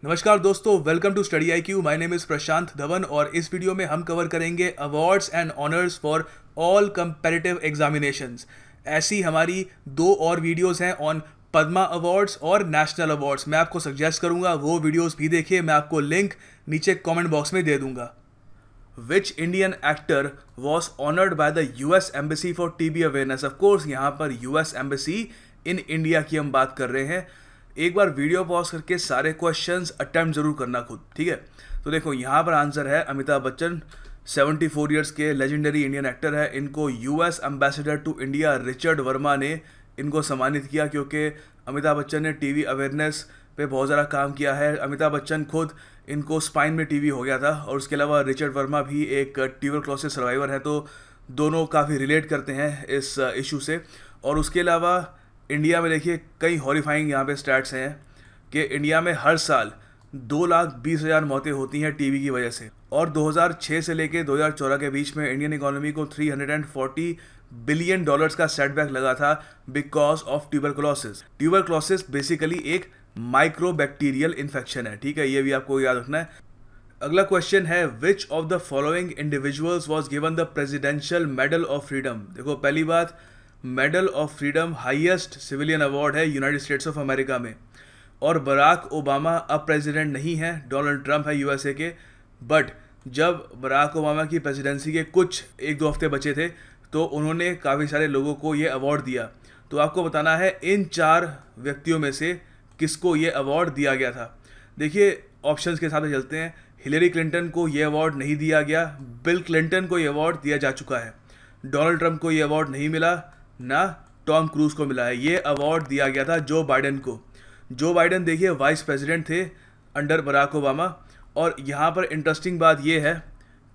नमस्कार दोस्तों, welcome to study I Q. My name is Prashant Dhawan और इस वीडियो में हम कवर करेंगे awards and honours for all comparative examinations. ऐसी हमारी दो और वीडियोस हैं ऑन पद्मा अवार्ड्स और नेशनल अवार्ड्स। मैं आपको सजेस्ट करूंगा वो वीडियोस भी देखिए। मैं आपको लिंक नीचे कमेंट बॉक्स में दे दूंगा। Which Indian actor was honoured by the US embassy for TB awareness. Of course यहाँ पर यूएस एम्बेसी इन इंडिया की हम बात कर रहे हैं। एक बार वीडियो पॉज करके सारे क्वेश्चंस अटेम्प्ट जरूर करना खुद, ठीक है। तो देखो यहाँ पर आंसर है अमिताभ बच्चन, 74 ईयर्स के लेजेंडरी इंडियन एक्टर है। इनको US ambassador to India Richard Verma ने इनको सम्मानित किया क्योंकि अमिताभ बच्चन ने टीवी अवेयरनेस पे बहुत ज़्यादा काम किया है। अमिताभ बच्चन खुद इनको स्पाइन में टीवी हो गया था और उसके अलावा रिचर्ड वर्मा भी एक ट्यूबरक्लोसिस सर्वाइवर है, तो दोनों काफ़ी रिलेट करते हैं इस इशू से। और उसके अलावा इंडिया में देखिए कई हॉरिफाइंग यहाँ पे स्टैट्स हैं कि इंडिया में हर साल 2,20,000 मौतें होती हैं टीबी की वजह से। और 2006 से लेके 2014 के बीच में इंडियन इकोनॉमी को $340 बिलियन का सेटबैक लगा था because of tuberculosis. Tuberculosis basically एक माइक्रोबैक्टीरियल इन्फेक्शन है, ठीक है, ये भी आपको याद रखना है। अगला क्वेश्चन है which of the following individuals was given the presidential medal of freedom. देखो पहली बात, medal of freedom highest civilian award है यूनाइटेड स्टेट्स ऑफ अमेरिका में। और बराक ओबामा अब प्रेसिडेंट नहीं है, डोनाल्ड ट्रंप है यूएसए के। बट जब बराक ओबामा की प्रेसिडेंसी के कुछ 1-2 हफ्ते बचे थे तो उन्होंने काफ़ी सारे लोगों को ये अवार्ड दिया। तो आपको बताना है इन 4 व्यक्तियों में से किसको ये अवार्ड दिया गया था। देखिए ऑप्शंस के हिसाब से चलते हैं। हिलेरी क्लिंटन को ये अवार्ड नहीं दिया गया, बिल क्लिंटन को ये अवार्ड दिया जा चुका है। डोनाल्ड ट्रंप को ये अवार्ड नहीं मिला, ना टॉम क्रूज को मिला है। ये अवार्ड दिया गया था जो बाइडेन को। जो बाइडेन देखिए वाइस प्रेसिडेंट थे अंडर बराक ओबामा। और यहाँ पर इंटरेस्टिंग बात ये है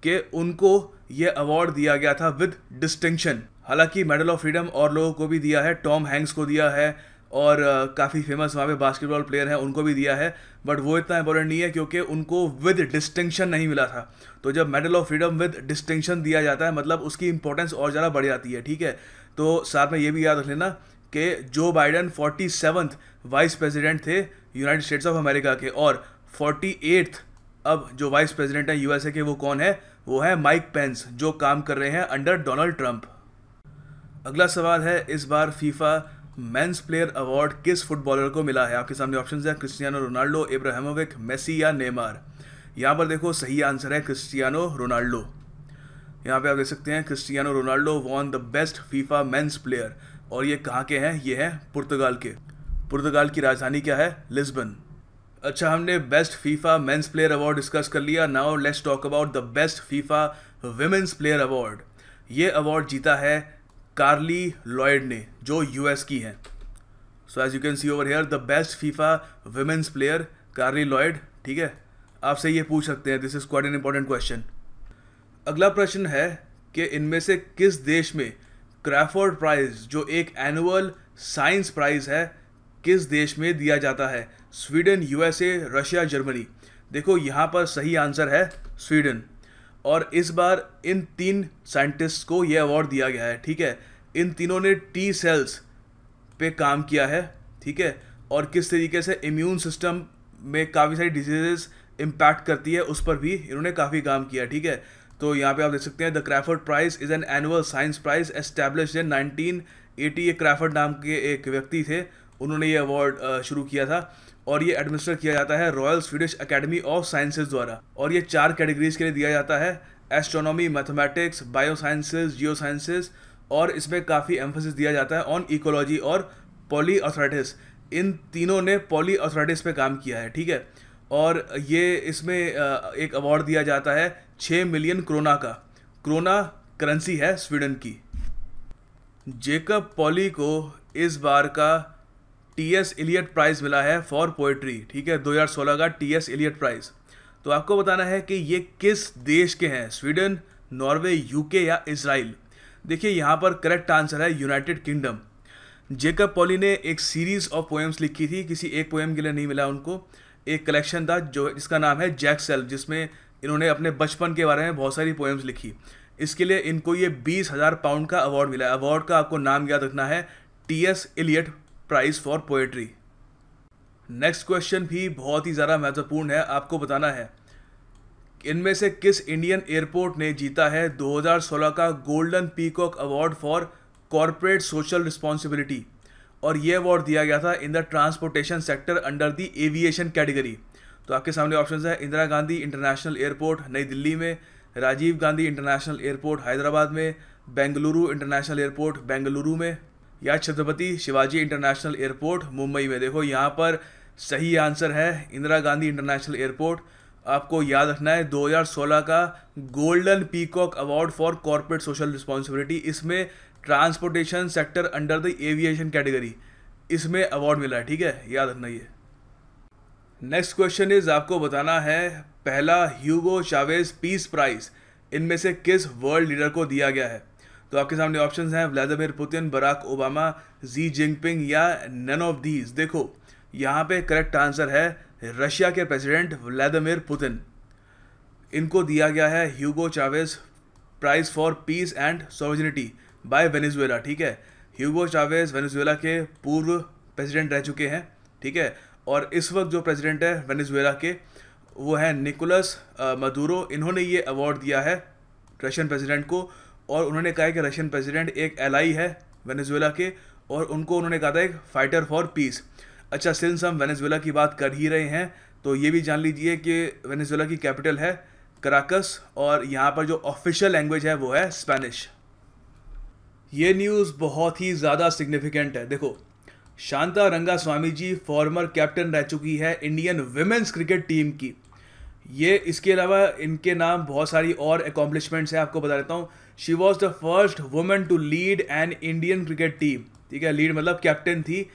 कि उनको ये अवार्ड दिया गया था विद डिस्टिंक्शन। हालांकि मेडल ऑफ फ्रीडम और लोगों को भी दिया है, टॉम हैंक्स को दिया है और काफ़ी फेमस वहाँ पे बास्केटबॉल प्लेयर हैं उनको भी दिया है, बट वो इतना इंपॉर्टेंट नहीं है क्योंकि उनको विद डिस्टिंक्शन नहीं मिला था। तो जब medal of freedom with distinction दिया जाता है मतलब उसकी इंपॉर्टेंस और ज़्यादा बढ़ जाती है, ठीक है। तो साथ में ये भी याद रख लेना कि Joe Biden 47th vice president थे यूनाइटेड स्टेट्स ऑफ अमेरिका के, और 48th अब जो वाइस प्रेसिडेंट है यूएसए के, वो कौन है? वो है माइक पेंस, जो काम कर रहे हैं अंडर डोनाल्ड ट्रंप। अगला सवाल है इस बार फीफा मेंस प्लेयर अवार्ड किस फुटबॉलर को मिला है? आपके सामने ऑप्शंस है क्रिस्टियानो रोनाल्डो, इब्राहिमोविच, मेसी या नेमार। यहाँ पर देखो सही आंसर है क्रिस्टियानो रोनाल्डो। यहाँ पे आप देख सकते हैं Cristiano Ronaldo won the best FIFA men's player. और ये कहाँ के हैं? ये हैं पुर्तगाल के। पुर्तगाल की राजधानी क्या है? लिस्बन। अच्छा, हमने best FIFA men's player award discuss कर लिया। Now let's talk about the best FIFA women's player award. ये अवार्ड जीता है कार्ली लॉयड ने, जो यूएस की हैं। So as you can see over here the best FIFA women's player Carli Lloyd, ठीक है। आपसे ये पूछ सकते हैं, this is quite an important question. अगला प्रश्न है कि इनमें से किस देश में क्रैफोर्ड प्राइज, जो एक एनुअल साइंस प्राइज है, किस देश में दिया जाता है? Sweden, USA, Russia, Germany. देखो यहाँ पर सही आंसर है स्वीडन। और इस बार इन 3 साइंटिस्ट को यह अवार्ड दिया गया है, ठीक है। इन तीनों ने टी सेल्स पे काम किया है, ठीक है, और किस तरीके से इम्यून सिस्टम में काफ़ी सारी डिजीजेस इम्पैक्ट करती है उस पर भी इन्होंने काफ़ी काम किया, ठीक है। तो यहाँ पे आप देख सकते हैं the Crafoord prize is an annual science prize established in 1980। ये क्रैफोर्ड नाम के एक व्यक्ति थे, उन्होंने ये अवार्ड शुरू किया था और ये एडमिनिस्टर किया जाता है royal Swedish academy of sciences द्वारा। और ये 4 कैटेगरीज के लिए दिया जाता है, एस्ट्रोनॉमी, मैथमेटिक्स, बायो साइंसेज, जियो साइंसेज, और इसमें काफ़ी एम्फोसिस दिया जाता है ऑन इकोलॉजी और पॉलीऑर्थराइटिस। इन तीनों ने पॉलीऑर्थराइटिस पे काम किया है, ठीक है। और ये इसमें एक अवार्ड दिया जाता है 6 मिलियन क्रोना का। क्रोना करेंसी है स्वीडन की। जेकब पॉली को इस बार का टीएस इलियट प्राइज मिला है फॉर पोएट्री, ठीक है, 2016 का टीएस इलियट प्राइज। तो आपको बताना है कि ये किस देश के हैं? स्वीडन, नॉर्वे, यूके या इजराइल। देखिए यहाँ पर करेक्ट आंसर है यूनाइटेड किंगडम। जेकब पॉली ने एक सीरीज ऑफ पोएम्स लिखी थी, किसी एक पोएम के लिए नहीं मिला उनको। एक कलेक्शन था जो जिसका नाम है जैक सेल्फ, जिसमें इन्होंने अपने बचपन के बारे में बहुत सारी पोएम्स लिखी। इसके लिए इनको ये 20,000 पाउंड का अवार्ड मिला है। अवार्ड का आपको नाम याद रखना है TS Eliot prize for poetry. Next question भी बहुत ही ज़्यादा महत्वपूर्ण है, आपको बताना है इनमें से किस इंडियन एयरपोर्ट ने जीता है 2016 का golden peacock award for corporate social responsibility, और ये अवार्ड दिया गया था in the transportation sector under the aviation category. तो आपके सामने ऑप्शंस है इंदिरा गांधी इंटरनेशनल एयरपोर्ट नई दिल्ली में, राजीव गांधी इंटरनेशनल एयरपोर्ट हैदराबाद में, बेंगलुरु इंटरनेशनल एयरपोर्ट बेंगलुरु में, या छत्रपति शिवाजी इंटरनेशनल एयरपोर्ट मुंबई में। देखो यहाँ पर सही आंसर है इंदिरा गांधी इंटरनेशनल एयरपोर्ट। आपको याद रखना है 2016 का golden peacock award for corporate social responsibility, इसमें transportation sector under the aviation category, इसमें अवार्ड मिला है, ठीक है, याद रखना ये। नेक्स्ट क्वेश्चन इज आपको बताना है पहला ह्यूगो चावेज पीस प्राइज इनमें से किस वर्ल्ड लीडर को दिया गया है। तो आपके सामने ऑप्शंस हैं Vladimir Putin, Barack Obama, Xi Jinping या नन ऑफ दीज। देखो यहाँ पे करेक्ट आंसर है रशिया के प्रेसिडेंट व्लादिमीर पुतिन, इनको दिया गया है Hugo Chavez prize for peace and sovereignty by Venezuela, ठीक है। ह्यूगो चावेज वेनेजुएला के पूर्व प्रेसिडेंट रह चुके हैं, ठीक है, और इस वक्त जो प्रेसिडेंट है वेनेजुएला के वो है निकोलस मदुरो। इन्होंने ये अवार्ड दिया है रशियन प्रेसिडेंट को, और उन्होंने कहा है कि रशियन प्रेसिडेंट एक एलाई है वेनेजुएला के, और उनको उन्होंने कहा था एक फाइटर फॉर पीस। अच्छा, सिंस हम वेनेजुएला की बात कर ही रहे हैं तो ये भी जान लीजिए कि वेनेजुएला की कैपिटल है कराकस, और यहाँ पर जो ऑफिशियल लैंग्वेज है वो है स्पेनिश। ये न्यूज़ बहुत ही ज़्यादा सिग्निफिकेंट है। देखो शांता रंगास्वामी जी फॉर्मर कैप्टन रह चुकी है इंडियन विमेंस क्रिकेट टीम की। ये इसके अलावा इनके नाम बहुत सारी और अकॉम्प्लिशमेंट्स हैं, आपको बता देता हूँ। She was the first women to lead an Indian cricket team, ठीक है, लीड मतलब कैप्टन थी,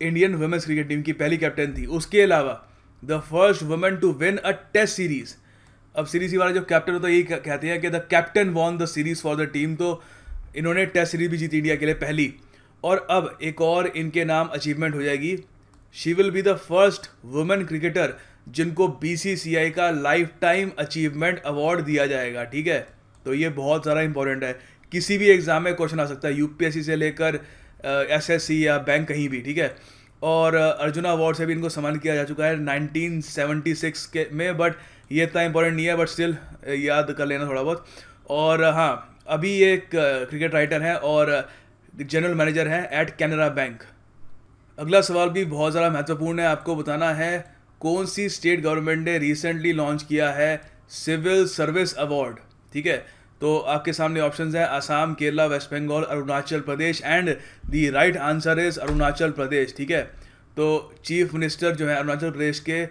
इंडियन वुमेन्स क्रिकेट टीम की पहली कैप्टन थी। उसके अलावा the first women to win a test series. अब सीरीज वाला जो कैप्टन होता है यही कहते हैं कि the captain won the series for the team, तो इन्होंने टेस्ट सीरीज भी जीती इंडिया के लिए पहली। और अब एक और इनके नाम अचीवमेंट हो जाएगी, she will be the first women cricketer जिनको बीसीसीआई का लाइफ टाइम अचीवमेंट अवार्ड दिया जाएगा, ठीक है। तो ये बहुत ज़्यादा इंपॉर्टेंट है, किसी भी एग्जाम में क्वेश्चन आ सकता है, यूपीएससी से लेकर एसएससी या बैंक कहीं भी, ठीक है। और अर्जुना अवार्ड से भी इनको सम्मानित किया जा चुका है 1976 के में, बट ये इतना इंपॉर्टेंट नहीं है, बट स्टिल याद कर लेना थोड़ा बहुत। और हाँ, अभी ये एक क्रिकेट राइटर हैं और जनरल मैनेजर हैं एट कैनरा बैंक। अगला सवाल भी बहुत ज़्यादा महत्वपूर्ण है, आपको बताना है कौन सी स्टेट गवर्नमेंट ने रिसेंटली लॉन्च किया है सिविल सर्विस अवार्ड, ठीक है। तो आपके सामने ऑप्शंस हैं Assam, Kerala, West Bengal, Arunachal Pradesh, and the right answer is Arunachal Pradesh, ठीक है। तो चीफ मिनिस्टर जो है अरुणाचल प्रदेश के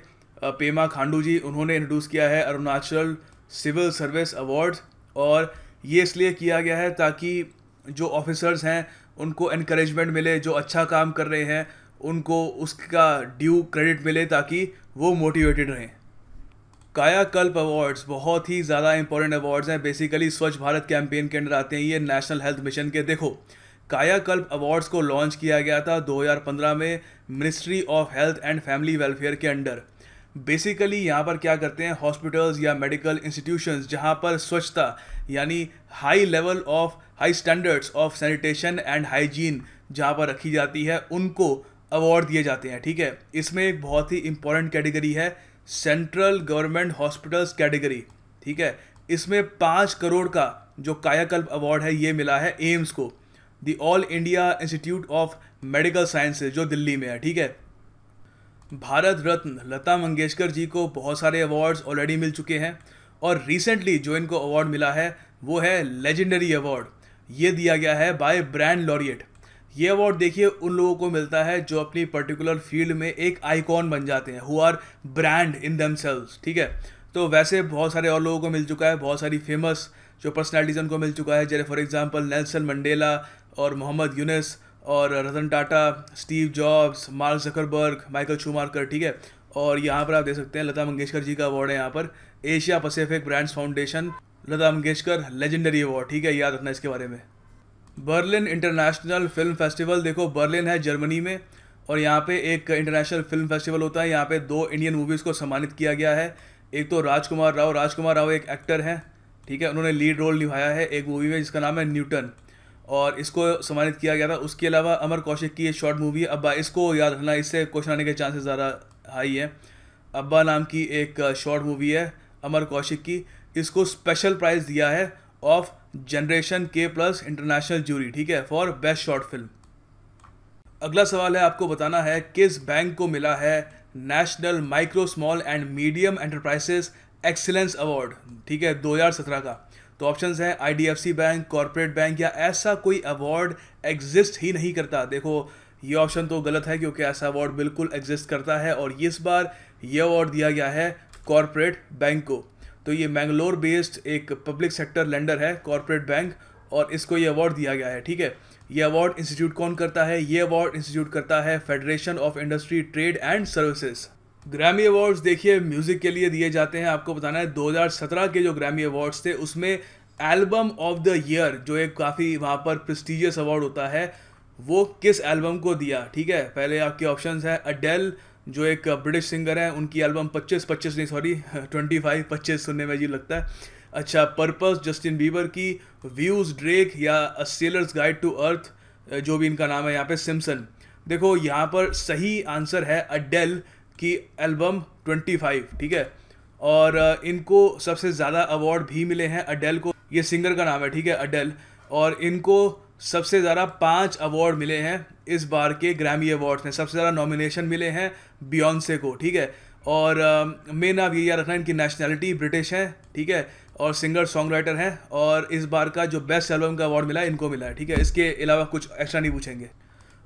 पेमा खांडू जी, उन्होंने इंट्रोड्यूस किया है अरुणाचल सिविल सर्विस अवार्ड, और ये इसलिए किया गया है ताकि जो ऑफिसर्स हैं उनको एनकरेजमेंट मिले, जो अच्छा काम कर रहे हैं उनको उसका ड्यू क्रेडिट मिले ताकि वो मोटिवेटेड रहें। कायाकल्प अवार्ड्स बहुत ही ज़्यादा इंपॉर्टेंट अवार्ड्स हैं, बेसिकली स्वच्छ भारत कैंपेन के अंडर आते हैं ये नेशनल हेल्थ मिशन के। देखो कायाकल्प अवार्ड्स को लॉन्च किया गया था 2015 में ministry of health and family welfare के अंडर। बेसिकली यहाँ पर क्या करते हैं, हॉस्पिटल्स या मेडिकल इंस्टीट्यूशंस जहाँ पर स्वच्छता यानी high standards of sanitation and hygiene जहाँ पर रखी जाती है उनको अवार्ड दिए जाते हैं, ठीक है। इसमें एक बहुत ही इंपॉर्टेंट कैटेगरी है सेंट्रल गवर्नमेंट हॉस्पिटल्स कैटेगरी, ठीक है। इसमें 5 करोड़ का जो कायाकल्प अवार्ड है ये मिला है एम्स को, the all India institute of medical sciences जो दिल्ली में है, ठीक है। भारत रत्न लता मंगेशकर जी को बहुत सारे अवार्ड्स ऑलरेडी मिल चुके हैं, और रिसेंटली जो इनको अवार्ड मिला है वो है लेजेंडरी अवार्ड। ये दिया गया है बाय ब्रांड लॉरिएट। ये अवार्ड देखिए उन लोगों को मिलता है जो अपनी पर्टिकुलर फील्ड में एक आइकॉन बन जाते हैं, who are brand in themselves, ठीक है। तो वैसे बहुत सारे और लोगों को मिल चुका है, बहुत सारी फेमस जो पर्सनैलिटीज़ उनको मिल चुका है, जैसे फॉर एग्जांपल नेल्सन मंडेला और मोहम्मद यूनुस और Ratan Tata, Steve Jobs, Mark Zuckerberg, Michael Schumacher, ठीक है। और यहाँ पर आप देख सकते हैं लता मंगेशकर जी का अवार्ड है यहाँ पर, Asia Pacific brands foundation Lata Mangeshkar legendary award, ठीक है, याद रखना इसके बारे में। बर्लिन इंटरनेशनल फिल्म फेस्टिवल, देखो बर्लिन है जर्मनी में, और यहाँ पे एक इंटरनेशनल फिल्म फेस्टिवल होता है। यहाँ पे 2 इंडियन मूवीज़ को सम्मानित किया गया है। एक तो राजकुमार राव एक एक्टर हैं, ठीक है, उन्होंने लीड रोल निभाया है एक मूवी में जिसका नाम है न्यूटन, और इसको सम्मानित किया गया था। उसके अलावा अमर कौशिक की ये शॉर्ट मूवी है अब्बा, इसको याद रखना, इससे क्वेश्चन आने के चांसेस ज़्यादा हाई है। अब्बा नाम की एक शॉर्ट मूवी है अमर कौशिक की, इसको स्पेशल प्राइज़ दिया है ऑफ जनरेशन के प्लस इंटरनेशनल जूरी, ठीक है, फॉर बेस्ट शॉर्ट फिल्म। अगला सवाल है, आपको बताना है किस बैंक को मिला है national micro small and medium enterprises excellence award, ठीक है, 2017 का। तो ऑप्शंस हैं आईडीएफसी बैंक, कॉर्पोरेट बैंक, या ऐसा कोई अवार्ड एग्जिस्ट ही नहीं करता। देखो ये ऑप्शन तो गलत है क्योंकि ऐसा अवार्ड बिल्कुल एग्जिस्ट करता है, और इस बार ये अवार्ड दिया गया है कॉर्पोरेट बैंक को। तो ये मैंगलोर बेस्ड एक पब्लिक सेक्टर लेंडर है कॉर्पोरेट बैंक, और इसको ये अवार्ड दिया गया है, ठीक है। ये अवार्ड इंस्टीट्यूट कौन करता है? ये अवार्ड इंस्टीट्यूट करता है federation of industry trade and services. Grammy awards देखिए म्यूजिक के लिए दिए जाते हैं। आपको बताना है 2017 के जो ग्रैमी अवार्ड्स थे उसमें एल्बम ऑफ द ईयर, जो एक काफ़ी वहाँ पर प्रेस्टिजियस अवार्ड होता है, वो किस एल्बम को दिया, ठीक है। पहले आपके ऑप्शंस हैं अडेल, जो एक ब्रिटिश सिंगर है, उनकी एल्बम 25 सुनने में अजीब लगता है। अच्छा, पर्पस जस्टिन बीबर की, व्यूज ड्रेक, या अ सेलर्स गाइड टू अर्थ, जो भी इनका नाम है यहाँ पे, सिम्पसन। देखो यहाँ पर सही आंसर है अडेल की एल्बम 25, ठीक है। और इनको सबसे ज़्यादा अवार्ड भी मिले हैं अडेल को, ये सिंगर का नाम है, ठीक है, अडेल, और इनको सबसे ज़्यादा 5 अवार्ड मिले हैं इस बार के ग्रैमी अवार्ड्स में। सबसे ज़्यादा नॉमिनेशन मिले हैं बियॉन्से को, ठीक है। और मेन आप ये याद रखना, इनकी नेशनैलिटी ब्रिटिश है, ठीक है, और सिंगर सॉन्ग राइटर हैं, और इस बार का जो बेस्ट एल्बम का अवार्ड मिला है इनको मिला है, ठीक है। इसके अलावा कुछ एक्स्ट्रा नहीं पूछेंगे।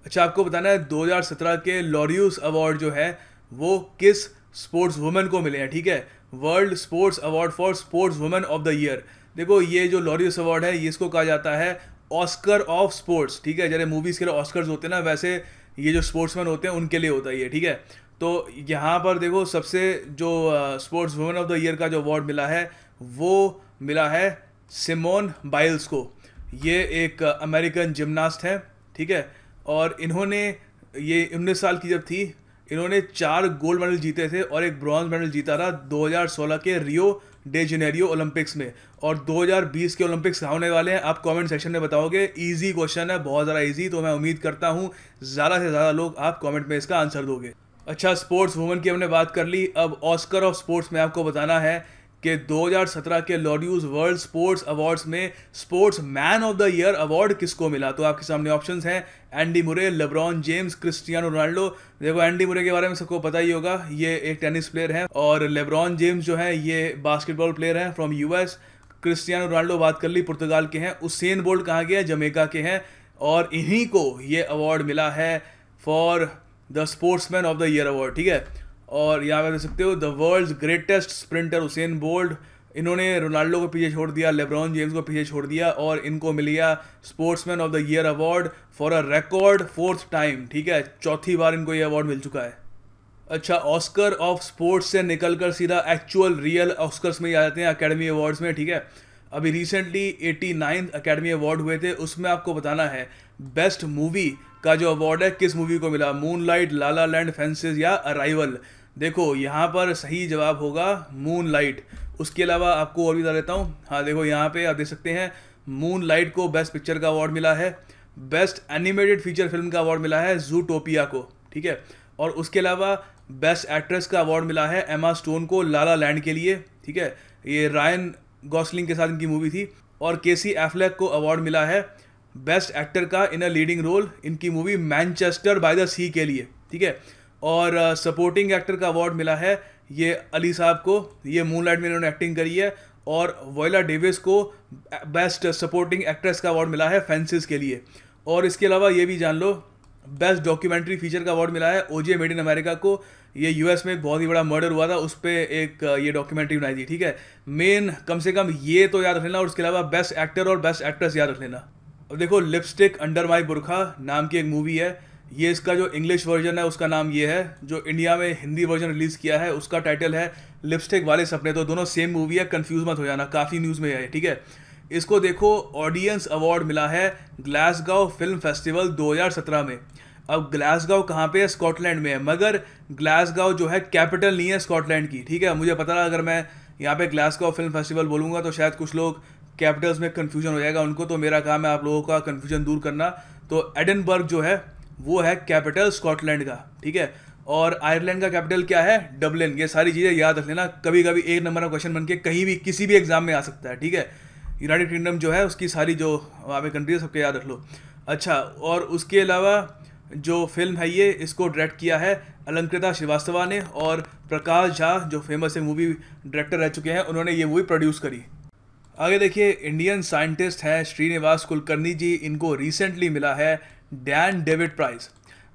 अच्छा, आपको बताना है 2017 के लॉरियस अवार्ड जो है वो किस स्पोर्ट्स वुमेन को मिले हैं, ठीक है। World sports award for sports women of the year. देखो ये जो लॉरियस अवार्ड है, ये इसको कहा जाता है ऑस्कर ऑफ स्पोर्ट्स, ठीक है। जैसे मूवीज़ के लिए ऑस्कर्स होते हैं ना, वैसे ये जो स्पोर्ट्समैन होते हैं उनके लिए होता है ये, ठीक है। तो यहाँ पर देखो सबसे जो sports women of the year का जो अवार्ड मिला है वो मिला है सिमोन बाइल्स को। ये एक अमेरिकन जिमनास्ट है, ठीक है, और इन्होंने, ये 19 साल की जब थी, इन्होंने 4 गोल्ड मेडल जीते थे और एक ब्रॉन्ज मेडल जीता था 2016 के रियो डे जेनेरियो ओलंपिक्स में। और 2020 के ओलंपिक्स होने वाले हैं, आप कमेंट सेक्शन में बताओगे। इजी क्वेश्चन है, बहुत ज़्यादा इजी, तो मैं उम्मीद करता हूँ ज़्यादा से ज़्यादा लोग आप कमेंट में इसका आंसर दोगे। अच्छा, स्पोर्ट्स वुमेन की हमने बात कर ली, अब ऑस्कर ऑफ स्पोर्ट्स में आपको बताना है कि 2017 के लॉरियस वर्ल्ड स्पोर्ट्स अवार्ड्स में sports man of the year award किसको मिला। तो आपके सामने ऑप्शंस हैं एंडी मुरे, लेब्रॉन जेम्स, क्रिस्टियानो रोनाल्डो। देखो एंडी मुरे के बारे में सबको पता ही होगा, ये एक टेनिस प्लेयर है, और लेब्रॉन जेम्स जो है ये बास्केटबॉल प्लेयर हैं फ्रॉम यूएस। क्रिस्टियानो रोनाल्डो बात कर ली, पुर्तगाल के हैं। उसेन बोल्ट कहाँ के हैं? जमैका के हैं, और इन्हीं को ये अवार्ड मिला है for the sportsman of the year award, ठीक है। और यहाँ पे देख सकते हो the world's greatest sprinter Usain Bolt, इन्होंने रोनाल्डो को पीछे छोड़ दिया, लेब्रॉन जेम्स को पीछे छोड़ दिया, और इनको मिल गया sportsman of the year award for a record 4th time, ठीक है, 4थी बार इनको ये अवार्ड मिल चुका है। अच्छा, ऑस्कर ऑफ स्पोर्ट्स से निकलकर सीधा एक्चुअल रियल ऑस्कर्स में ही आ जाते हैं, अकेडमी अवार्ड्स में, ठीक है। अभी रिसेंटली 89th अकेडमी अवार्ड हुए थे, उसमें आपको बताना है बेस्ट मूवी का जो अवार्ड है किस मूवी को मिला। मूनलाइट, ला ला लैंड, फेंसेस, या अराइवल। देखो यहाँ पर सही जवाब होगा मूनलाइट। उसके अलावा आपको और भी बता देता हूँ, हाँ देखो यहाँ पे आप देख सकते हैं मूनलाइट को बेस्ट पिक्चर का अवार्ड मिला है, बेस्ट एनिमेटेड फीचर फिल्म का अवार्ड मिला है जूटोपिया को, ठीक है। और उसके अलावा बेस्ट एक्ट्रेस का अवार्ड मिला है एमा स्टोन को ला ला लैंड के लिए, ठीक है, ये रायन गॉसलिंग के साथ इनकी मूवी थी। और केसी एफ्लेक को अवार्ड मिला है बेस्ट एक्टर का इन अ लीडिंग रोल, इनकी मूवी मैनचेस्टर बाय द सी के लिए, ठीक है। और सपोर्टिंग एक्टर का अवार्ड मिला है ये अली साहब को, ये मूनलाइट में इन्होंने एक्टिंग करी है। और वोयला डेविस को बेस्ट सपोर्टिंग एक्ट्रेस का अवार्ड मिला है फेंसेस के लिए। और इसके अलावा ये भी जान लो बेस्ट डॉक्यूमेंट्री फीचर का अवार्ड मिला है ओजे मेड इन अमेरिका को। ये यूएस में एक बहुत ही बड़ा मर्डर हुआ था, उस पर एक ये डॉक्यूमेंट्री बनाई थी, ठीक है। मेन कम से कम ये तो याद रख लेना, और उसके अलावा बेस्ट एक्टर और बेस्ट एक्ट्रेस याद रख लेना। अब देखो लिपस्टिक अंडर माई बुरखा नाम की एक मूवी है, ये इसका जो इंग्लिश वर्जन है उसका नाम ये है, जो इंडिया में हिंदी वर्जन रिलीज़ किया है उसका टाइटल है लिपस्टिक वाले सपने। तो दोनों सेम मूवी है, कंफ्यूज मत हो जाना, काफ़ी न्यूज़ में है, ठीक है। इसको देखो ऑडियंस अवार्ड मिला है ग्लासगो फिल्म फेस्टिवल 2017 में। अब ग्लासगो कहाँ पे है? स्कॉटलैंड में है, मगर ग्लासगो जो है कैपिटल नहीं है स्कॉटलैंड की, ठीक है। मुझे पता है अगर मैं यहाँ पे ग्लासगो फिल्म फेस्टिवल बोलूँगा तो शायद कुछ लोग कैपिटल्स में कन्फ्यूजन हो जाएगा उनको, तो मेरा काम है आप लोगों का कन्फ्यूजन दूर करना। तो एडिनबर्ग जो है वो है कैपिटल स्कॉटलैंड का, ठीक है। और आयरलैंड का कैपिटल क्या है? डबलिन। ये सारी चीज़ें याद रख लेना, कभी कभी एक नंबर का क्वेश्चन बन के कहीं भी किसी भी एग्जाम में आ सकता है, ठीक है। यूनाइटेड किंगडम जो है उसकी सारी जो वहाँ पे कंट्री है सबके याद रख लो। अच्छा, और उसके अलावा जो फिल्म है ये, इसको डायरेक्ट किया है अलंकृता श्रीवास्तवा ने, और प्रकाश झा जो फेमस है मूवी डायरेक्टर रह चुके हैं, उन्होंने ये मूवी प्रोड्यूस करी। आगे देखिए, इंडियन साइंटिस्ट हैं श्रीनिवास कुलकर्णी जी, इनको रिसेंटली मिला है डैन डेविड प्राइज़।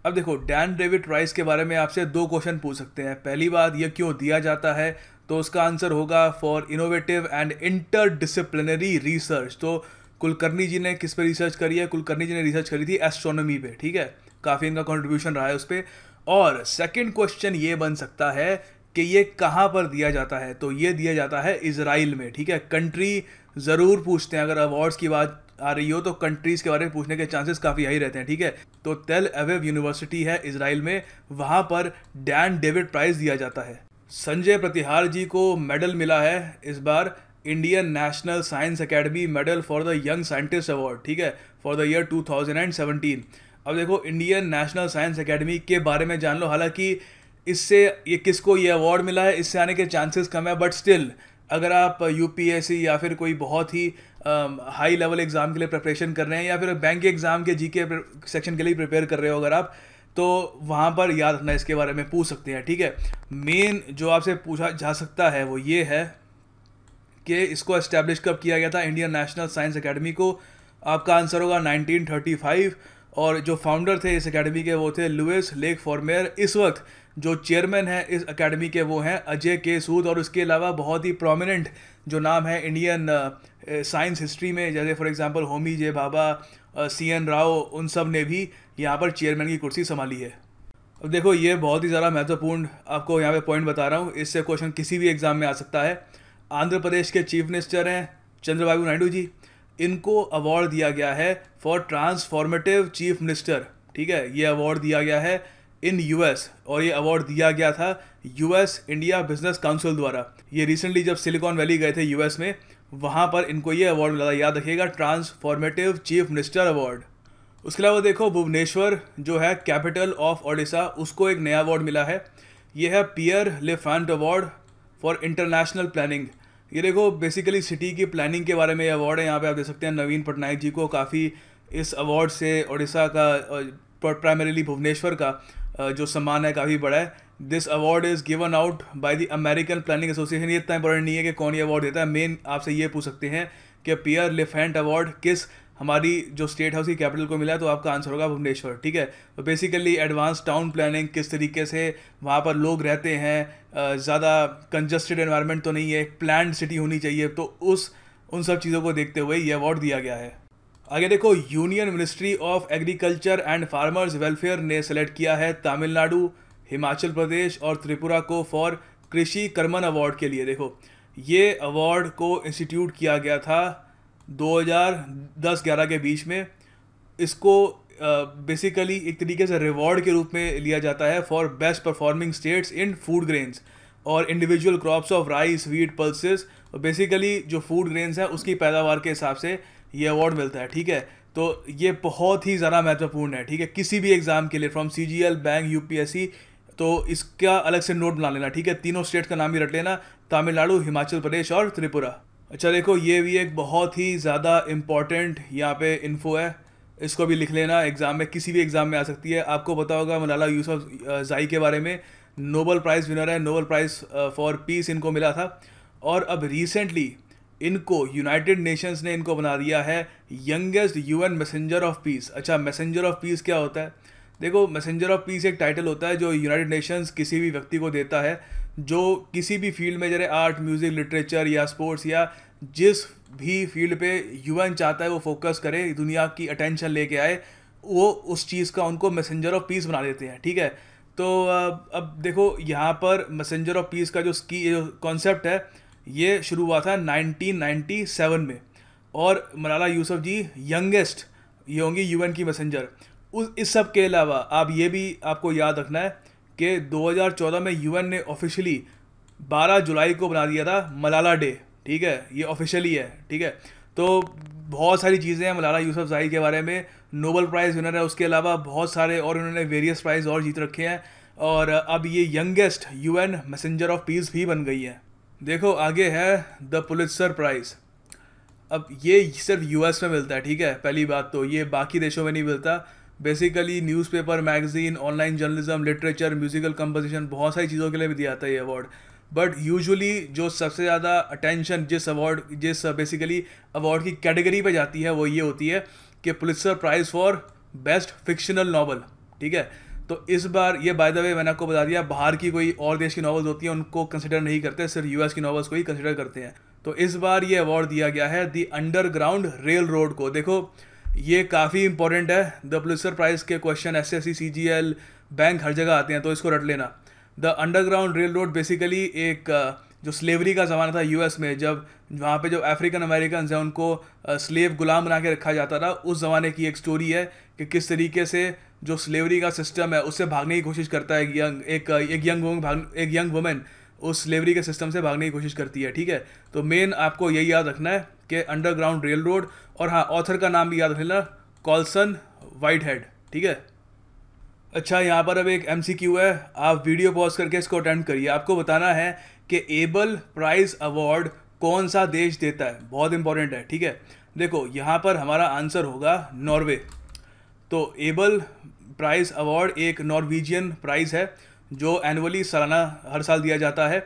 अब देखो, डैन डेविड प्राइज़ के बारे में आपसे 2 क्वेश्चन पूछ सकते हैं। पहली बात, ये क्यों दिया जाता है, तो उसका आंसर होगा for innovative and interdisciplinary research. तो कुलकर्णी जी ने किस पे रिसर्च करी है? कुलकर्णी जी ने रिसर्च करी थी एस्ट्रोनॉमी पे, ठीक है। काफ़ी इनका कंट्रीब्यूशन रहा है उस पर। और सेकंड क्वेश्चन ये बन सकता है कि ये कहाँ पर दिया जाता है, तो ये दिया जाता है इजराइल में, ठीक है। कंट्री ज़रूर पूछते हैं, अगर अवार्ड्स की बात आ रही हो तो कंट्रीज़ के बारे में पूछने के चांसेस काफ़ी हाई रहते हैं, ठीक है। तो तेल अवीव यूनिवर्सिटी है इजराइल में, वहाँ पर डैन डेविड प्राइज़ दिया जाता है। संजय प्रतिहार जी को मेडल मिला है इस बार Indian national science academy medal for the young scientist award, ठीक है, फॉर द ईयर 2017। अब देखो, इंडियन नेशनल साइंस एकेडमी के बारे में जान लो। हालांकि इससे ये किसको ये अवार्ड मिला है, इससे आने के चांसेस कम है, बट स्टिल अगर आप यूपीएससी या फिर कोई बहुत ही हाई लेवल एग्ज़ाम के लिए प्रिपरेशन कर रहे हैं, या फिर बैंक के एग्ज़ाम के जीके सेक्शन के लिए प्रिपेयर कर रहे हो अगर आप, तो वहाँ पर याद रखना, इसके बारे में पूछ सकते हैं, ठीक है। मेन जो आपसे पूछा जा सकता है वो ये है कि इसको एस्टैब्लिश कब किया गया था, इंडियन नेशनल साइंस एकेडमी को। आपका आंसर होगा 1935, और जो फाउंडर थे इस एकेडमी के वो थे लुइस लेक फॉर्मेयर। इस वक्त जो चेयरमैन है इस एकेडमी के वो हैं अजय के सूद। और उसके अलावा बहुत ही प्रोमिनेंट जो नाम है इंडियन साइंस हिस्ट्री में, जैसे for example Homi J Bhabha, CN Rao, उन सब ने भी यहाँ पर चेयरमैन की कुर्सी संभाली है। अब देखो, ये बहुत ही ज़्यादा महत्वपूर्ण आपको यहाँ पे पॉइंट बता रहा हूँ, इससे क्वेश्चन किसी भी एग्ज़ाम में आ सकता है। आंध्र प्रदेश के चीफ मिनिस्टर हैं चंद्रबाबू नायडू जी, इनको अवार्ड दिया गया है फॉर ट्रांसफॉर्मेटिव चीफ मिनिस्टर, ठीक है। ये अवार्ड दिया गया है इन US, और ये अवार्ड दिया गया था US इंडिया बिजनेस काउंसिल द्वारा। ये रिसेंटली जब सिलिकॉन वैली गए थे US में, वहाँ पर इनको ये अवार्ड मिला था, याद रखिएगा, ट्रांसफॉर्मेटिव चीफ मिनिस्टर अवार्ड। उसके अलावा देखो, भुवनेश्वर जो है कैपिटल ऑफ ओडिशा, उसको एक नया अवार्ड मिला है। ये है पियर लेफांट अवार्ड फॉर इंटरनेशनल प्लानिंग। ये देखो, बेसिकली सिटी की प्लानिंग के बारे में ये अवार्ड है। यहाँ पे आप देख सकते हैं नवीन पटनायक जी को काफ़ी इस अवार्ड से उड़ीसा का, प्राइमरीली भुवनेश्वर का जो सम्मान है काफ़ी बड़ा है। This award is given out by the American planning association. ये इतना इंपॉर्टेंट नहीं है कि कौन ये अवार्ड देता है, मेन आपसे ये पूछ सकते हैं कि पियर लेफेंट अवार्ड किस हमारी जो स्टेट हाउस की कैपिटल को मिला है, तो आपका आंसर होगा भुवनेश्वर, ठीक है। तो बेसिकली एडवांस टाउन प्लानिंग, किस तरीके से वहाँ पर लोग रहते हैं, ज़्यादा कंजस्टेड एनवायरनमेंट तो नहीं है, एक प्लान्ड सिटी होनी चाहिए, तो उन सब चीज़ों को देखते हुए ये अवार्ड दिया गया है। आगे देखो, union ministry of agriculture and farmers welfare ने सेलेक्ट किया है तमिलनाडु, हिमाचल प्रदेश और त्रिपुरा को फॉर कृषि कर्मन अवार्ड के लिए। देखो, ये अवार्ड को इंस्टीट्यूट किया गया था 2010-11 के बीच में। इसको बेसिकली एक तरीके से रिवॉर्ड के रूप में लिया जाता है for best performing states in food grains और individual crops of rice, wheat, pulses. Basically जो फूड ग्रेन्स है उसकी पैदावार के हिसाब से ये अवार्ड मिलता है, ठीक है। तो ये बहुत ही ज़्यादा महत्वपूर्ण है, ठीक है, किसी भी एग्जाम के लिए, फ्रॉम CGL, बैंक, UPSC। तो इसका अलग से नोट बना लेना, ठीक है। तीनों स्टेट का नाम भी रट लेना, तमिलनाडु, हिमाचल प्रदेश और त्रिपुरा। अच्छा देखो, ये भी एक बहुत ही ज़्यादा इम्पॉर्टेंट यहाँ पे इन्फो है, इसको भी लिख लेना, एग्जाम में किसी भी एग्जाम में आ सकती है। आपको पता होगा मलाला यूसुफज़ई के बारे में, नोबेल प्राइज़ विनर है, नोबेल प्राइज़ फॉर पीस इनको मिला था। और अब रिसेंटली इनको यूनाइटेड नेशंस ने इनको बना दिया है youngest UN messenger of peace. अच्छा, मैसेंजर ऑफ पीस क्या होता है? देखो, मैसेंजर ऑफ पीस एक टाइटल होता है जो यूनाइटेड नेशंस किसी भी व्यक्ति को देता है जो किसी भी फील्ड में, जैसे आर्ट, म्यूज़िक, लिटरेचर या स्पोर्ट्स या जिस भी फील्ड पे UN चाहता है वो फोकस करे, दुनिया की अटेंशन लेके आए, वो उस चीज़ का उनको मैसेंजर ऑफ पीस बना देते हैं, ठीक है। तो अब देखो, यहाँ पर मैसेंजर ऑफ पीस का जो कॉन्सेप्ट है ये शुरू हुआ था 1997 में, और मलाला यूसुफज़ई यंगेस्ट ये होंगी UN की मैसेंजर। इस सब के अलावा आप ये भी आपको याद रखना है कि 2014 में UN ने ऑफिशियली 12 जुलाई को बना दिया था मलाला डे, ठीक है, ये ऑफिशियली है, ठीक है। तो बहुत सारी चीज़ें हैं मलाला यूसुफज़ई के बारे में। नोबेल प्राइज़ विनर है, उसके अलावा बहुत सारे और उन्होंने वेरियस प्राइज़ और जीत रखे हैं, और अब ये youngest UN messenger of peace भी बन गई है। देखो आगे है द पुलित्ज़र प्राइज़। अब ये सिर्फ यूएस में मिलता है, ठीक है, पहली बात तो ये बाकी देशों में नहीं मिलता। Basically newspaper, magazine, online journalism, literature, musical composition, बहुत सारी चीज़ों के लिए भी दिया जाता है ये अवार्ड। बट यूजुअली जो सबसे ज़्यादा अटेंशन जिस बेसिकली अवार्ड की कैटेगरी पे जाती है वो ये होती है कि Pulitzer prize for best fictional novel, ठीक है। तो इस बार ये बाय द वे मैंने आपको बता दिया, बाहर की कोई और देश की नॉवेल्स होती हैं उनको कंसिडर नहीं करते, सिर्फ यूएस की नॉवेल्स को ही कंसिडर करते हैं। तो इस बार ये अवार्ड दिया गया है द अंडरग्राउंड रेल रोड को। देखो ये काफ़ी इंपॉर्टेंट है, द पुलित्ज़र प्राइज़ के क्वेश्चन एसएससी, सीजीएल, बैंक हर जगह आते हैं, तो इसको रट लेना। The underground rail road basically एक जो स्लेवरी का ज़माना था यूएस में, जब वहाँ पे जो अफ्रीकन अमेरिकन हैं उनको स्लेव गुलाम बना के रखा जाता था, उस ज़माने की एक स्टोरी है कि किस तरीके से जो स्लेवरी का सिस्टम है उससे भागने की कोशिश करता है एक यंग वुमेन उस स्लेवरी के सिस्टम से भागने की कोशिश करती है, ठीक है। तो मेन आपको यही याद रखना है कि अंडरग्राउंड रेल रोड, और हाँ ऑथर का नाम भी याद रखना, कॉल्सन व्हाइटहेड, ठीक है। अच्छा यहाँ पर अब एक एमसीक्यू है, आप वीडियो पॉज करके इसको अटेम्प्ट करिए। आपको बताना है कि एबल प्राइज़ अवार्ड कौन सा देश देता है, बहुत इंपॉर्टेंट है, ठीक है। देखो यहाँ पर हमारा आंसर होगा नॉर्वे। तो एबल प्राइज़ अवार्ड एक नॉर्वेजियन प्राइज़ है जो एनुअली सालाना हर साल दिया जाता है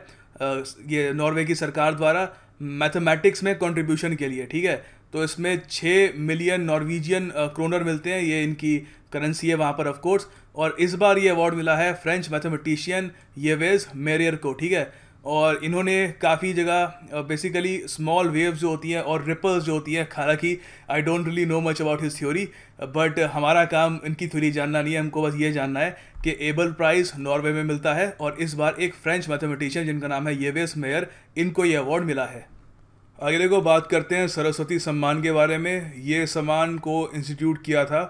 ये नॉर्वे की सरकार द्वारा मैथमेटिक्स में कंट्रीब्यूशन के लिए, ठीक है। तो इसमें 6 मिलियन नॉर्वेजियन क्रोनर मिलते हैं, ये इनकी करेंसी है वहाँ पर ऑफ कोर्स। और इस बार ये अवार्ड मिला है फ्रेंच मैथमेटिशियन येवेस मेरियर को, ठीक है। और इन्होंने काफ़ी जगह बेसिकली स्मॉल वेव्स जो होती हैं और रिपल्स जो होती हैं, हालांकि I don't really know much about his theory, but हमारा काम इनकी थ्योरी जानना नहीं है, हमको बस ये जानना है कि एबल प्राइज़ नॉर्वे में मिलता है, और इस बार एक फ्रेंच मैथमेटिशियन जिनका नाम है येवेस मेयर, इनको ये अवार्ड मिला है। आगे देखो बात करते हैं सरस्वती सम्मान के बारे में। ये सम्मान को इंस्टीट्यूट किया था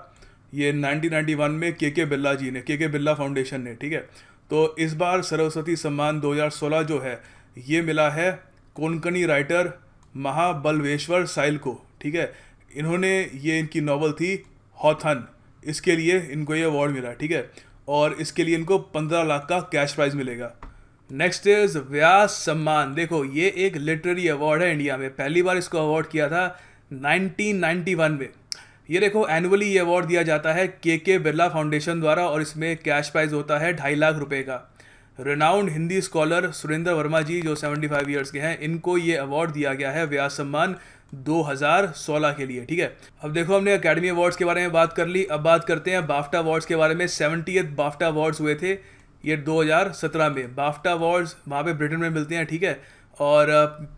ये 1991 में के बिरला जी ने, के बिरला फाउंडेशन ने, ठीक है। तो इस बार सरस्वती सम्मान 2016 जो है ये मिला है कोंकणी राइटर महाबलवेश्वर साइल को, ठीक है। इन्होंने ये इनकी नॉवल थी हॉथन, इसके लिए इनको ये अवार्ड मिला, ठीक है। और इसके लिए इनको 15 लाख का कैश प्राइज़ मिलेगा। नेक्स्ट इज व्यास सम्मान। देखो ये एक लिटरेरी अवार्ड है इंडिया में, पहली बार इसको अवार्ड किया था 1991 में। ये देखो एनुअली ये अवार्ड दिया जाता है के बिरला फाउंडेशन द्वारा, और इसमें कैश प्राइज़ होता है 2.5 लाख रुपए का। रिनाउंड हिंदी स्कॉलर सुरेंद्र वर्मा जी जो 75 ईयर्स के हैं, इनको ये अवार्ड दिया गया है व्यास सम्मान 2016 के लिए, ठीक है। अब देखो हमने एकेडमी अवार्ड्स के बारे में बात कर ली, अब बात करते हैं बाफ्टा अवार्ड्स के बारे में। 70th बाफ्टा अवार्ड्स हुए थे ये 2017 में। बाफ्टा अवार्ड्स वहाँ पे ब्रिटेन में मिलते हैं, ठीक है। और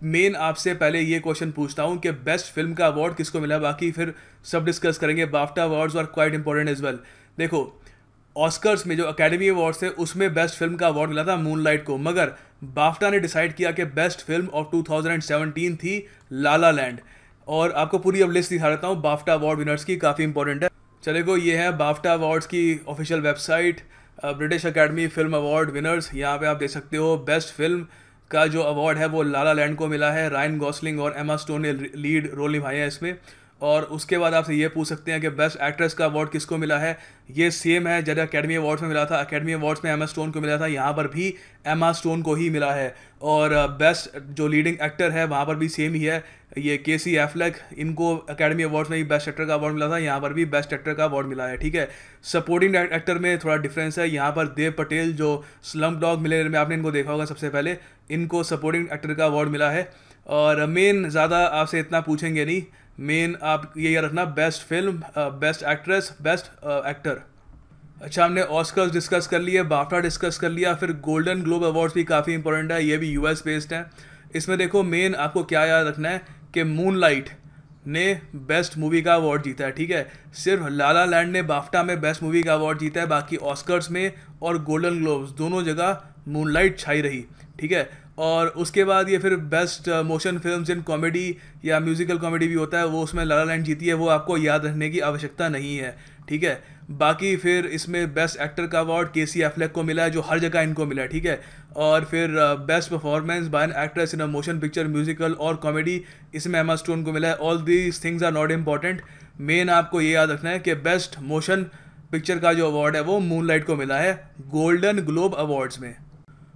मेन आपसे पहले ये क्वेश्चन पूछता हूँ कि बेस्ट फिल्म का अवार्ड किसको मिला, बाकी फिर सब डिस्कस करेंगे। BAFTA awards are quite important as well. देखो ऑस्कर्स में जो एकेडमी अवार्ड्स थे उसमें बेस्ट फिल्म का अवार्ड मिला था मूनलाइट को, मगर बाफ्टा ने डिसाइड किया कि बेस्ट फिल्म ऑफ 2017 थी ला ला लैंड। और आपको पूरी अब लिस्ट दिखा देता हूँ बाफ्टा अवार्ड विनर्स की, काफ़ी इंपॉर्टेंट है। चलेगो ये है बाफ्टा अवार्ड्स की official website, British academy film award winners. यहाँ पे आप देख सकते हो बेस्ट फिल्म का जो अवार्ड है वो ला ला लैंड को मिला है। रायन गॉसलिंग और एमा स्टोन ने लीड रोल निभाए हैं इसमें। और उसके बाद आपसे ये पूछ सकते हैं कि बेस्ट एक्ट्रेस का अवार्ड किसको मिला है। ये सेम है जैसे अकेडमी अवार्ड्स में मिला था, अकेडमी अवार्ड्स में एमा स्टोन को मिला था, यहाँ पर भी एमा स्टोन को ही मिला है। और बेस्ट जो लीडिंग एक्टर है वहाँ पर भी सेम ही है, ये केसी एफ्लेक, इनको अकेडमी अवार्ड्स में ही बेस्ट एक्टर का अवार्ड मिला था, यहाँ पर भी बेस्ट एक्टर का अवार्ड मिला है, ठीक है। सपोर्टिंग एक्टर में थोड़ा डिफरेंस है, यहाँ पर देव पटेल जो स्लम्पडॉग मिलियनेयर में आपने इनको देखा होगा सबसे पहले, इनको सपोर्टिंग एक्टर का अवार्ड मिला है। और मेन ज़्यादा आपसे इतना पूछेंगे नहीं, मेन आप ये याद रखना best film, best actress, best actor. अच्छा हमने ऑस्कर्स डिस्कस कर लिया, बाफ्टा डिस्कस कर लिया, फिर गोल्डन ग्लोब अवार्ड्स भी काफ़ी इंपॉर्टेंट है, ये भी यूएस बेस्ड है। इसमें देखो मेन आपको क्या याद रखना है कि मूनलाइट ने बेस्ट मूवी का अवार्ड जीता है, ठीक है। सिर्फ ला ला लैंड ने बाफ्टा में बेस्ट मूवी का अवार्ड जीता है, बाकी ऑस्कर्स में और गोल्डन ग्लोब्स दोनों जगह मूनलाइट छाई रही, ठीक है। और उसके बाद ये फिर best motion films in comedy या म्यूजिकल कॉमेडी भी होता है, वो उसमें ला ला लैंड जीती है, वो आपको याद रखने की आवश्यकता नहीं है, ठीक है। बाकी फिर इसमें बेस्ट एक्टर का अवार्ड केसी एफ्लेक को मिला है, जो हर जगह इनको मिला है, ठीक है। और फिर best performance by an actress in a motion picture, musical और कॉमेडी, इसमें एमा स्टोन को मिला है। All these things are not important, main आपको ये याद रखना है कि बेस्ट मोशन पिक्चर का जो अवार्ड है वो मूनलाइट को मिला है गोल्डन ग्लोब अवार्ड्स में।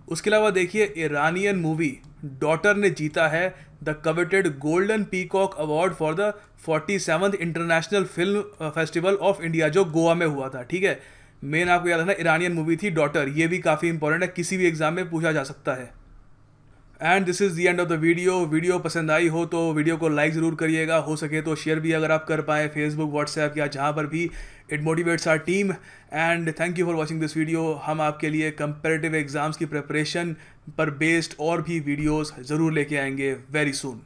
उसके अलावा देखिए ईरानियन मूवी डॉटर ने जीता है the coveted golden peacock award for the 47th international film festival of India, जो गोवा में हुआ था, ठीक है। मेन आपको याद रखना ईरानियन मूवी थी डॉटर, ये भी काफ़ी इंपॉर्टेंट है, किसी भी एग्जाम में पूछा जा सकता है। And this is the end of the video पसंद आई हो तो वीडियो को लाइक ज़रूर करिएगा, हो सके तो शेयर भी अगर आप कर पाएँ फेसबुक, व्हाट्सएप या जहाँ पर भी। It motivates our team and thank you for watching this video. हम आपके लिए कंपेरेटिव एग्जाम्स की प्रिपरेशन पर बेस्ड और भी वीडियोज़ ज़रूर लेके आएंगे वेरी सून।